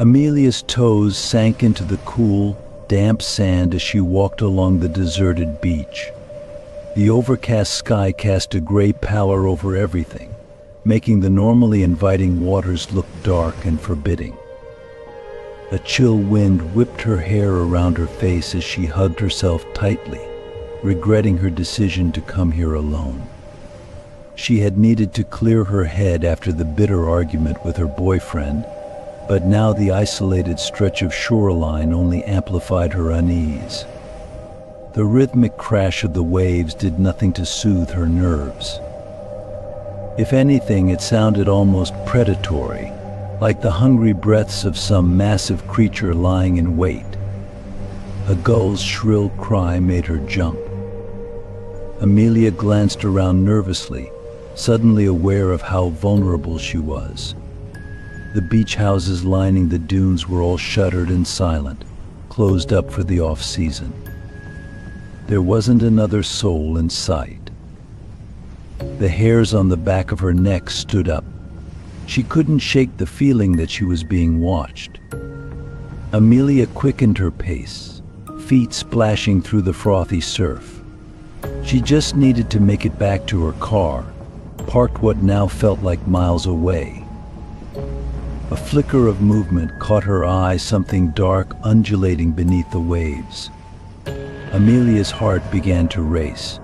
Amelia's toes sank into the cool, damp sand as she walked along the deserted beach. The overcast sky cast a gray pallor over everything, making the normally inviting waters look dark and forbidding. A chill wind whipped her hair around her face as she hugged herself tightly, regretting her decision to come here alone. She had needed to clear her head after the bitter argument with her boyfriend, but now the isolated stretch of shoreline only amplified her unease. The rhythmic crash of the waves did nothing to soothe her nerves. If anything, it sounded almost predatory, like the hungry breaths of some massive creature lying in wait. A gull's shrill cry made her jump. Amelia glanced around nervously, suddenly aware of how vulnerable she was. The beach houses lining the dunes were all shuttered and silent, closed up for the off-season. There wasn't another soul in sight. The hairs on the back of her neck stood up. She couldn't shake the feeling that she was being watched. Amelia quickened her pace, feet splashing through the frothy surf. She just needed to make it back to her car, parked what now felt like miles away. A flicker of movement caught her eye, something dark undulating beneath the waves. Amelia's heart began to race.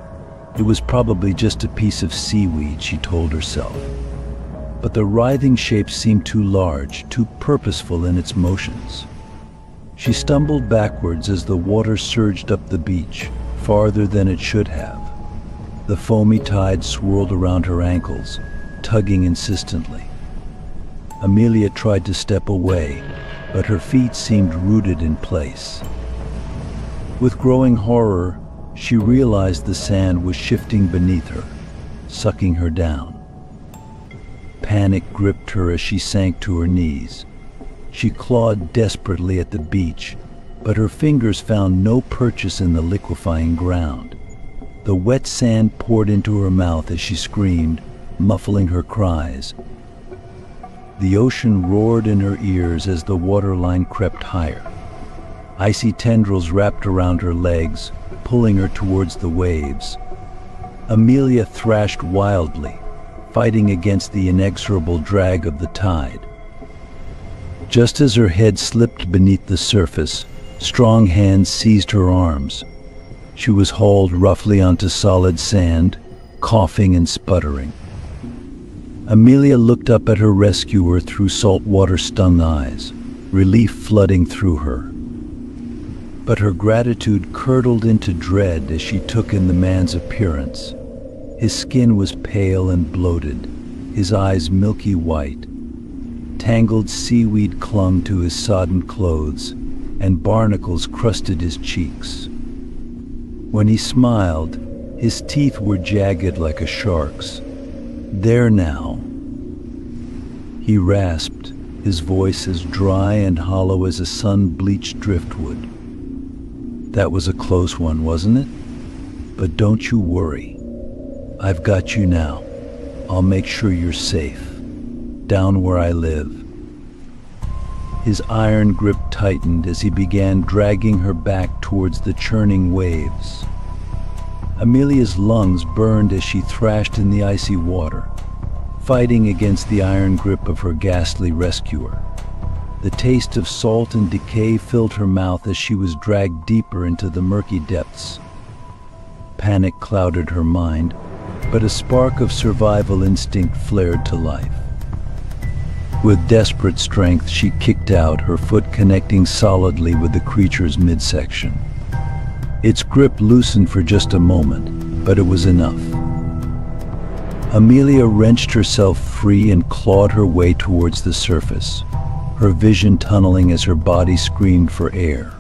It was probably just a piece of seaweed, she told herself. But the writhing shape seemed too large, too purposeful in its motions. She stumbled backwards as the water surged up the beach, farther than it should have. The foamy tide swirled around her ankles, tugging insistently. Amelia tried to step away, but her feet seemed rooted in place. With growing horror, she realized the sand was shifting beneath her, sucking her down. Panic gripped her as she sank to her knees. She clawed desperately at the beach, but her fingers found no purchase in the liquefying ground. The wet sand poured into her mouth as she screamed, muffling her cries. The ocean roared in her ears as the waterline crept higher. Icy tendrils wrapped around her legs, pulling her towards the waves. Amelia thrashed wildly, fighting against the inexorable drag of the tide. Just as her head slipped beneath the surface, strong hands seized her arms. She was hauled roughly onto solid sand, coughing and sputtering. Amelia looked up at her rescuer through saltwater-stung eyes, relief flooding through her. But her gratitude curdled into dread as she took in the man's appearance. His skin was pale and bloated, his eyes milky white. Tangled seaweed clung to his sodden clothes, and barnacles crusted his cheeks. When he smiled, his teeth were jagged like a shark's. "There now," he rasped, his voice as dry and hollow as a sun-bleached driftwood. "That was a close one, wasn't it? But don't you worry. I've got you now. I'll make sure you're safe. Down where I live." His iron grip tightened as he began dragging her back towards the churning waves. Amelia's lungs burned as she thrashed in the icy water, fighting against the iron grip of her ghastly rescuer. The taste of salt and decay filled her mouth as she was dragged deeper into the murky depths. Panic clouded her mind, but a spark of survival instinct flared to life. With desperate strength, she kicked out, her foot connecting solidly with the creature's midsection. Its grip loosened for just a moment, but it was enough. Amelia wrenched herself free and clawed her way towards the surface, her vision tunneling as her body screamed for air.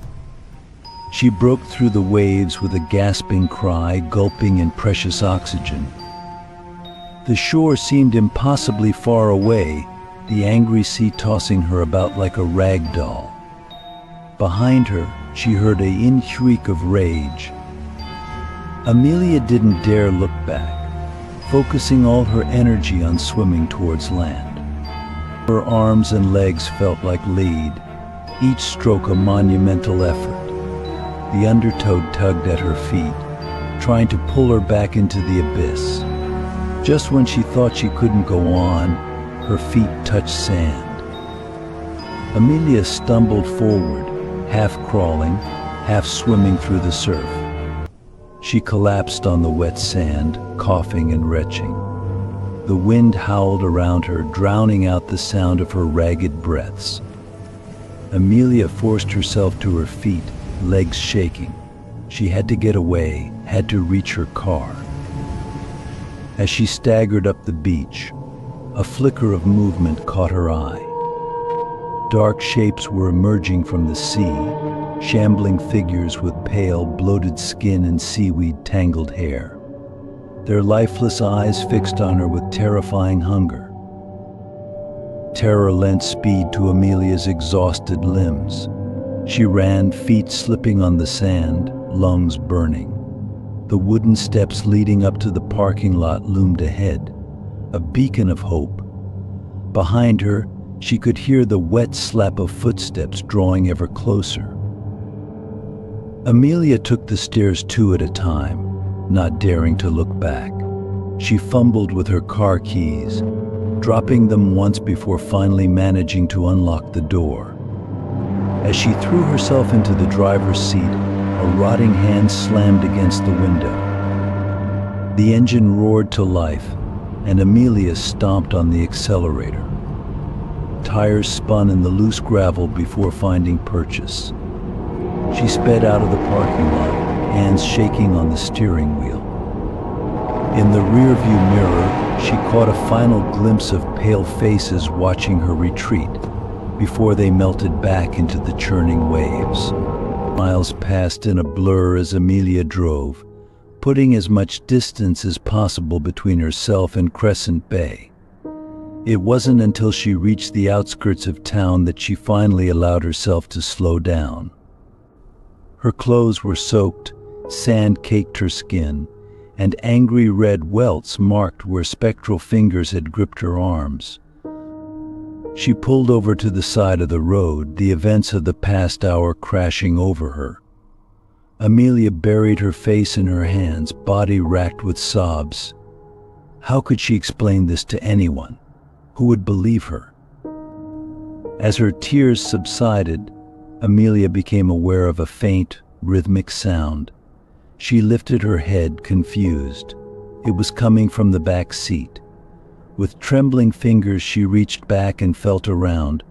She broke through the waves with a gasping cry, gulping in precious oxygen. The shore seemed impossibly far away, the angry sea tossing her about like a rag doll. Behind her, she heard a in-shriek of rage. Amelia didn't dare look back, focusing all her energy on swimming towards land. Her arms and legs felt like lead, each stroke a monumental effort. The undertow tugged at her feet, trying to pull her back into the abyss. Just when she thought she couldn't go on, her feet touched sand. Amelia stumbled forward, half crawling, half swimming through the surf. She collapsed on the wet sand, coughing and retching. The wind howled around her, drowning out the sound of her ragged breaths. Amelia forced herself to her feet, legs shaking. She had to get away, had to reach her car. As she staggered up the beach, a flicker of movement caught her eye. Dark shapes were emerging from the sea, shambling figures with pale, bloated skin and seaweed-tangled hair. Their lifeless eyes fixed on her with terrifying hunger. Terror lent speed to Amelia's exhausted limbs. She ran, feet slipping on the sand, lungs burning. The wooden steps leading up to the parking lot loomed ahead, a beacon of hope. Behind her, she could hear the wet slap of footsteps drawing ever closer. Amelia took the stairs two at a time, not daring to look back. She fumbled with her car keys, dropping them once before finally managing to unlock the door. As she threw herself into the driver's seat, a rotting hand slammed against the window. The engine roared to life, and Amelia stomped on the accelerator. Tires spun in the loose gravel before finding purchase. She sped out of the parking lot, hands shaking on the steering wheel. In the rearview mirror, she caught a final glimpse of pale faces watching her retreat before they melted back into the churning waves. Miles passed in a blur as Amelia drove, putting as much distance as possible between herself and Crescent Bay. It wasn't until she reached the outskirts of town that she finally allowed herself to slow down. Her clothes were soaked, sand caked her skin, and angry red welts marked where spectral fingers had gripped her arms. She pulled over to the side of the road, the events of the past hour crashing over her. Amelia buried her face in her hands, body racked with sobs. How could she explain this to anyone? Who would believe her? As her tears subsided, Amelia became aware of a faint, rhythmic sound. She lifted her head, confused. It was coming from the back seat. With trembling fingers, she reached back and felt around,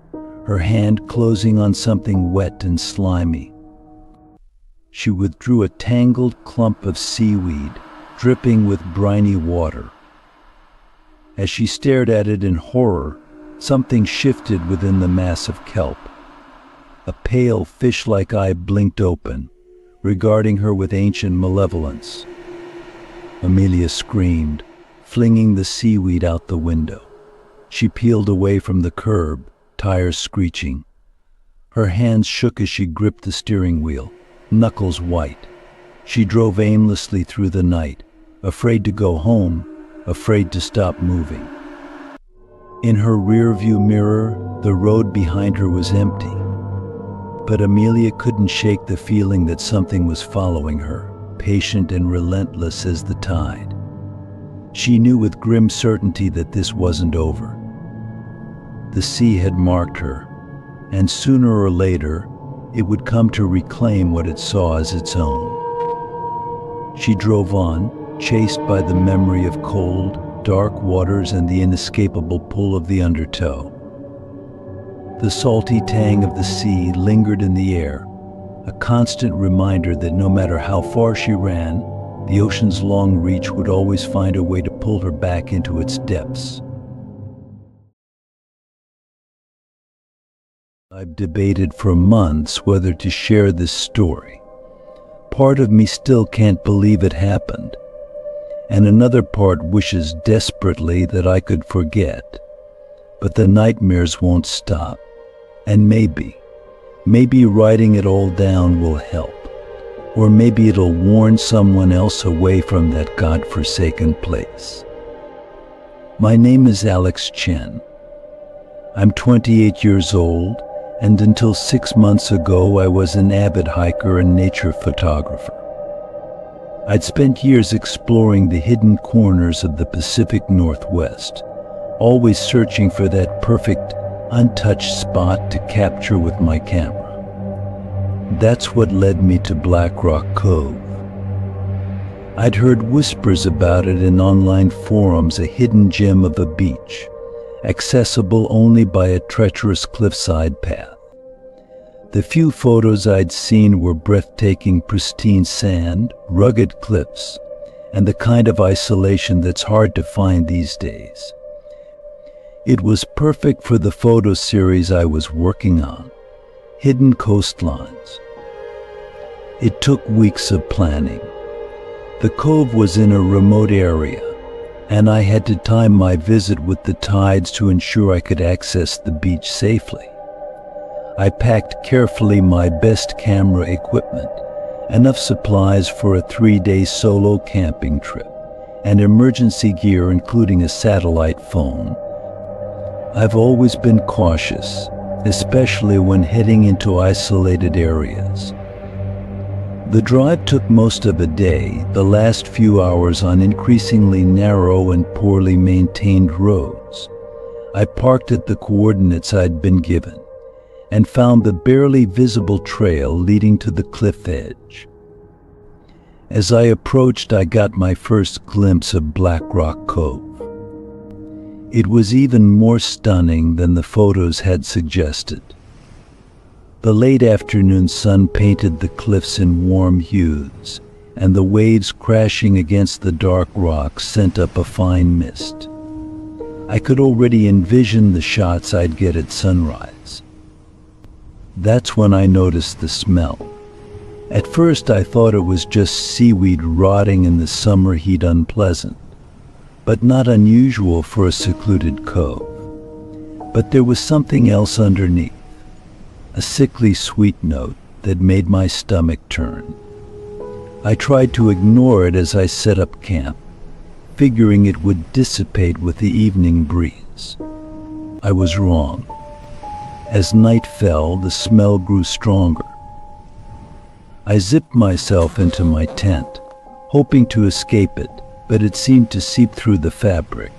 her hand closing on something wet and slimy. She withdrew a tangled clump of seaweed, dripping with briny water. As she stared at it in horror, something shifted within the mass of kelp. A pale, fish-like eye blinked open, regarding her with ancient malevolence. Amelia screamed, flinging the seaweed out the window. She peeled away from the curb, tires screeching. Her hands shook as she gripped the steering wheel, knuckles white. She drove aimlessly through the night, afraid to go home, afraid to stop moving. In her rearview mirror, the road behind her was empty. But Amelia couldn't shake the feeling that something was following her, patient and relentless as the tide. She knew with grim certainty that this wasn't over. The sea had marked her, and sooner or later, it would come to reclaim what it saw as its own. She drove on, chased by the memory of cold, dark waters and the inescapable pull of the undertow. The salty tang of the sea lingered in the air, a constant reminder that no matter how far she ran, the ocean's long reach would always find a way to pull her back into its depths. I've debated for months whether to share this story. Part of me still can't believe it happened, and another part wishes desperately that I could forget. But the nightmares won't stop, and maybe writing it all down will help. Or maybe it'll warn someone else away from that God-forsaken place. My name is Alex Chen. I'm 28 years old, and until 6 months ago I was an avid hiker and nature photographer. I'd spent years exploring the hidden corners of the Pacific Northwest, always searching for that perfect, untouched spot to capture with my camera. That's what led me to Black Rock Cove. I'd heard whispers about it in online forums, a hidden gem of a beach, accessible only by a treacherous cliffside path. The few photos I'd seen were breathtaking, pristine sand, rugged cliffs, and the kind of isolation that's hard to find these days. It was perfect for the photo series I was working on, Hidden Coastlines. It took weeks of planning. The cove was in a remote area, and I had to time my visit with the tides to ensure I could access the beach safely. I packed carefully my best camera equipment, enough supplies for a 3-day solo camping trip, and emergency gear including a satellite phone. I've always been cautious, especially when heading into isolated areas. The drive took most of a day, the last few hours on increasingly narrow and poorly maintained roads. I parked at the coordinates I'd been given and found the barely visible trail leading to the cliff edge. As I approached, I got my first glimpse of Black Rock Cove. It was even more stunning than the photos had suggested. The late afternoon sun painted the cliffs in warm hues, and the waves crashing against the dark rocks sent up a fine mist. I could already envision the shots I'd get at sunrise. That's when I noticed the smell. At first I thought it was just seaweed rotting in the summer heat, unpleasant, but not unusual for a secluded cove. But there was something else underneath. A sickly sweet note that made my stomach turn. I tried to ignore it as I set up camp, figuring it would dissipate with the evening breeze. I was wrong. As night fell, the smell grew stronger. I zipped myself into my tent, hoping to escape it, but it seemed to seep through the fabric.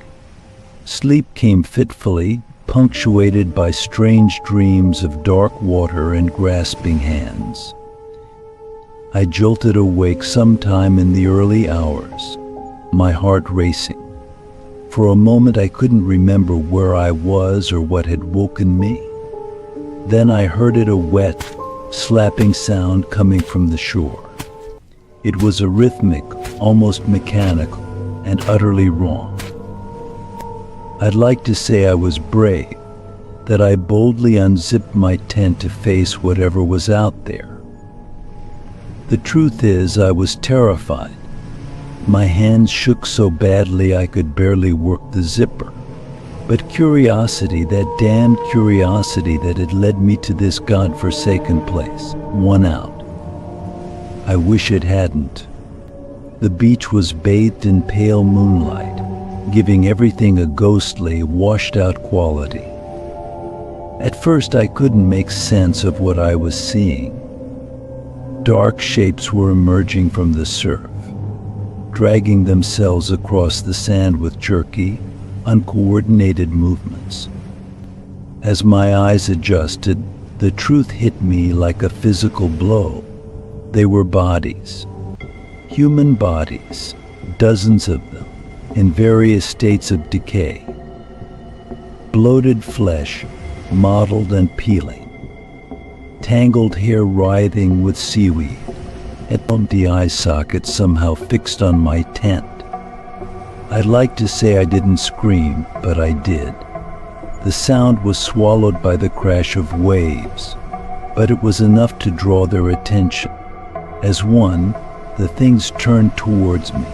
Sleep came fitfully, punctuated by strange dreams of dark water and grasping hands. I jolted awake sometime in the early hours, my heart racing. For a moment I couldn't remember where I was or what had woken me. Then I heard a wet, slapping sound coming from the shore. It was a rhythmic, almost mechanical, and utterly wrong. I'd like to say I was brave, that I boldly unzipped my tent to face whatever was out there. The truth is, I was terrified. My hands shook so badly I could barely work the zipper. But curiosity, that damned curiosity that had led me to this godforsaken place, won out. I wish it hadn't. The beach was bathed in pale moonlight, giving everything a ghostly, washed-out quality. At first I couldn't make sense of what I was seeing. Dark shapes were emerging from the surf, dragging themselves across the sand with jerky, uncoordinated movements. As my eyes adjusted, the truth hit me like a physical blow. They were bodies, human bodies, dozens of them, in various states of decay. Bloated flesh, mottled and peeling. Tangled hair writhing with seaweed. An empty eye socket somehow fixed on my tent. I'd like to say I didn't scream, but I did. The sound was swallowed by the crash of waves, but it was enough to draw their attention. As one, the things turned towards me.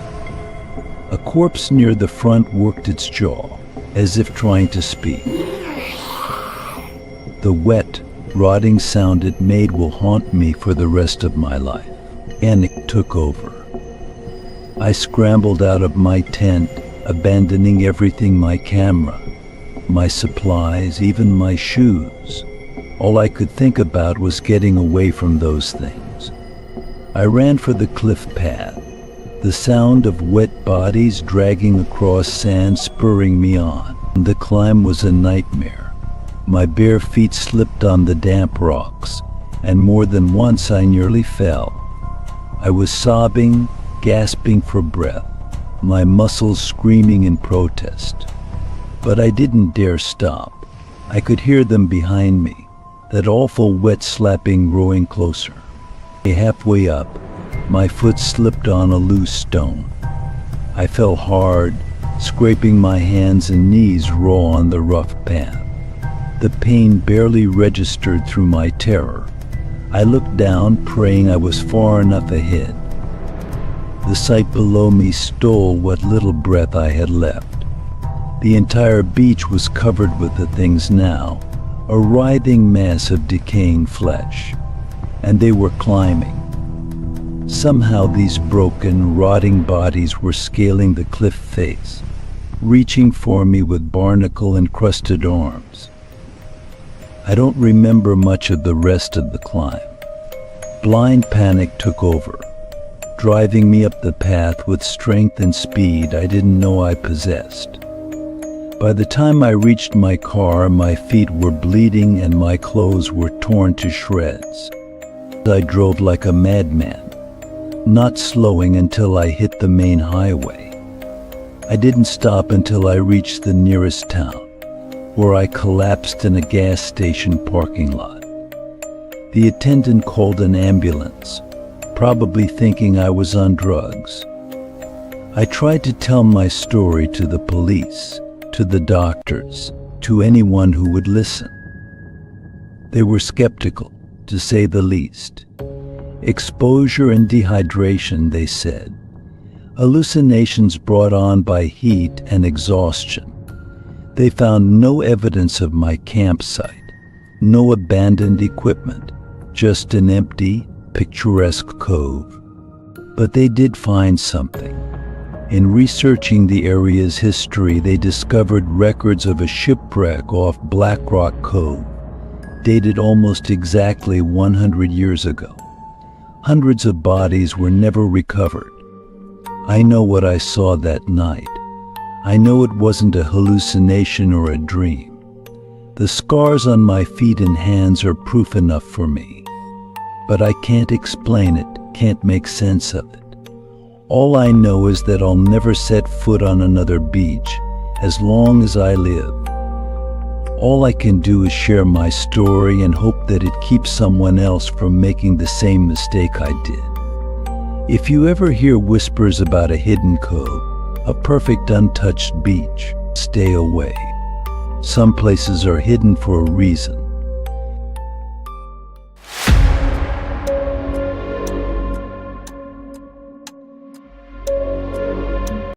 A corpse near the front worked its jaw, as if trying to speak. The wet, rotting sound it made will haunt me for the rest of my life. Panic took over. I scrambled out of my tent, abandoning everything: my camera, my supplies, even my shoes. All I could think about was getting away from those things. I ran for the cliff path, the sound of wet bodies dragging across sand spurring me on. The climb was a nightmare. My bare feet slipped on the damp rocks, and more than once I nearly fell. I was sobbing, gasping for breath, my muscles screaming in protest. But I didn't dare stop. I could hear them behind me, that awful wet slapping growing closer. Halfway up, my foot slipped on a loose stone. I fell hard, scraping my hands and knees raw on the rough path. The pain barely registered through my terror. I looked down, praying I was far enough ahead. The sight below me stole what little breath I had left. The entire beach was covered with the things now, a writhing mass of decaying flesh. And they were climbing. Somehow these broken, rotting bodies were scaling the cliff face, reaching for me with barnacle-encrusted arms. I don't remember much of the rest of the climb. Blind panic took over, driving me up the path with strength and speed I didn't know I possessed. By the time I reached my car, my feet were bleeding and my clothes were torn to shreds. I drove like a madman, not slowing until I hit the main highway. I didn't stop until I reached the nearest town, where I collapsed in a gas station parking lot. The attendant called an ambulance, probably thinking I was on drugs. I tried to tell my story to the police, to the doctors, to anyone who would listen. They were skeptical, to say the least. Exposure and dehydration, they said. Hallucinations brought on by heat and exhaustion. They found no evidence of my campsite, no abandoned equipment, just an empty, picturesque cove. But they did find something. In researching the area's history, they discovered records of a shipwreck off Black Rock Cove, dated almost exactly 100 years ago. Hundreds of bodies were never recovered. I know what I saw that night. I know it wasn't a hallucination or a dream. The scars on my feet and hands are proof enough for me. But I can't explain it, can't make sense of it. All I know is that I'll never set foot on another beach as long as I live. All I can do is share my story and hope that it keeps someone else from making the same mistake I did. If you ever hear whispers about a hidden cove, a perfect untouched beach, stay away. Some places are hidden for a reason.